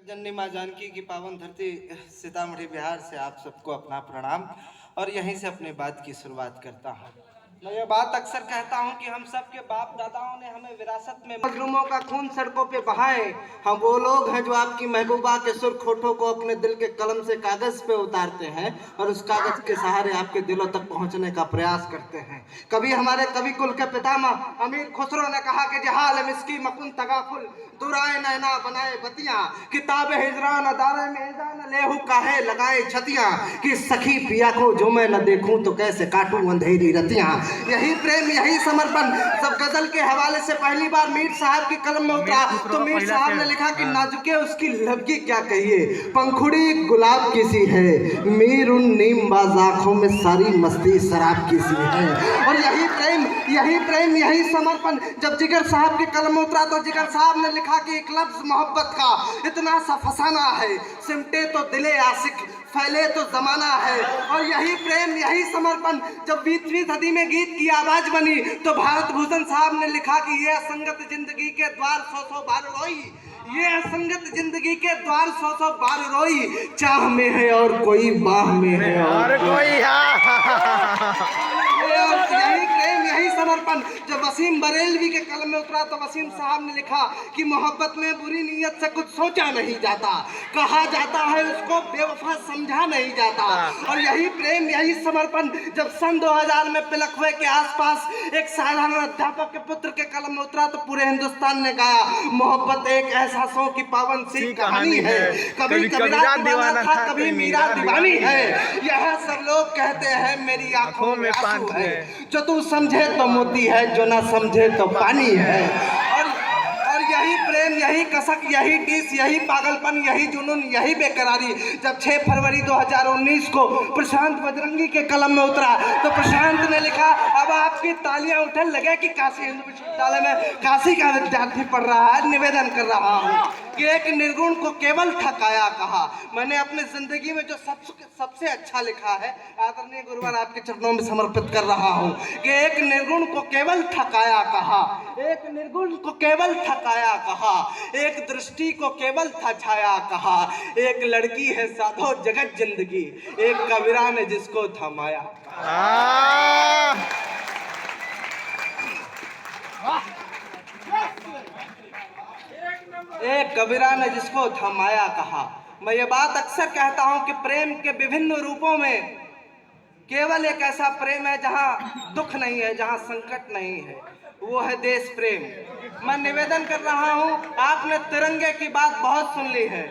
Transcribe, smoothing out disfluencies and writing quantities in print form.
जननी माँ जानकी की पावन धरती सीतामढ़ी बिहार से आप सबको अपना प्रणाम और यहीं से अपनी बात की शुरुआत करता हूँ। मैं ये बात अक्सर कहता हूँ कि हम सबके बाप दादाओं ने हमें विरासत में मजलूमों का खून सड़कों पे बहाए। हम वो लोग हैं जो आपकी महबूबा के सुर्ख होठों को अपने दिल के कलम से कागज पे उतारते हैं और उस कागज के सहारे आपके दिलों तक पहुंचने का प्रयास करते हैं। कभी हमारे कवि कुल के पितामह अमीर खुसरो ने कहा कि जहाल मिस्की मकुन तगाफुल दुराए नैना बनाए बतियां किताब हिजरान अदारे में न लेहू काहे लगाए छतियां कि सखी पिया को जो मैं न देखूं तो कैसे काटूं अंधेरी रतियां। यही प्रेम यही समर्पण जब गजल के हवाले से पहली बार मीर साहब की कलम में उतरा तो मीर साहब ने लिखा कि नाजुके उसकी लबकी क्या कहिए, पंखुड़ी गुलाब की सी है, मीर उन नीम बाज आंखों में सारी मस्ती शराब की सी है। और यही प्रेम यही समर्पण जब जिगर साहब की कलम में उतरा तो जिगर साहब ने लिखा कि एक लफ्ज मोहब्बत का इतना सा फसाना है, सिमटे तो दिले आशिक फैले तो जमाना है। और यही प्रेम यही समर्पण जब 20वीं सदी में गीत की आवाज बनी तो भारत भूषण साहब ने लिखा कि ये असंगत जिंदगी के द्वार सौ बार रोई, ये असंगत जिंदगी के द्वार सौ बार रोई, चाह में है और कोई बाह में है और कोई यही प्रेम यही समर्पण जब वसीम बरेलवी के कलम में उतरा तो वसीम साहब ने लिखा कि मोहब्बत में बुरी नीयत से कुछ सोचा नहीं जाता, कहा जाता है उसको बेवफा समझा नहीं जाता। और यही प्रेम यही समर्पण जब सन 2000 में पिलखवे के आसपास एक साधारण अध्यापक के पुत्र के कलम में उतरा तो पूरे हिंदुस्तान ने गाया मोहब्बत एक एहसासों की पावन सी कहानी है, कभी कबीरा दीवाना था कभी मीरा दीवानी है, यह सब लोग कहते हैं मेरी आंखों में आंसू है, जो तू समझे तो मोती है जो ना समझे तो पानी है। और यही प्रेम यही कसक यही टीस यही पागलपन यही जुनून यही बेकरारी जब 6 फरवरी 2019 को प्रशांत बजरंगी के कलम में उतरा तो प्रशांत ने लिखा अब आपकी तालियां उठने लगे कि काशी हिंदू विश्वविद्यालय में काशी का विद्यार्थी पढ़ रहा है। निवेदन कर रहा हूँ कि एक निर्गुण को केवल ठकाया कहा। मैंने अपनी जिंदगी में जो सबसे अच्छा लिखा है आदरणीय गुरुवर आपके चरणों में समर्पित कर रहा हूँ कि एक निर्गुण को केवल ठकाया कहा, एक निर्गुण को केवल ठकाया कहा, एक दृष्टि को केवल था छाया कहा, एक लड़की है साधो जगत जिंदगी, एक कबीरा ने जिसको थमाया। एक कबीरा ने जिसको थमाया कहा। मैं ये बात अक्सर कहता हूँ कि प्रेम के विभिन्न रूपों में केवल एक ऐसा प्रेम है जहाँ दुख नहीं है, जहाँ संकट नहीं है, वो है देश प्रेम। मैं निवेदन कर रहा हूँ, आपने तिरंगे की बात बहुत सुन ली है,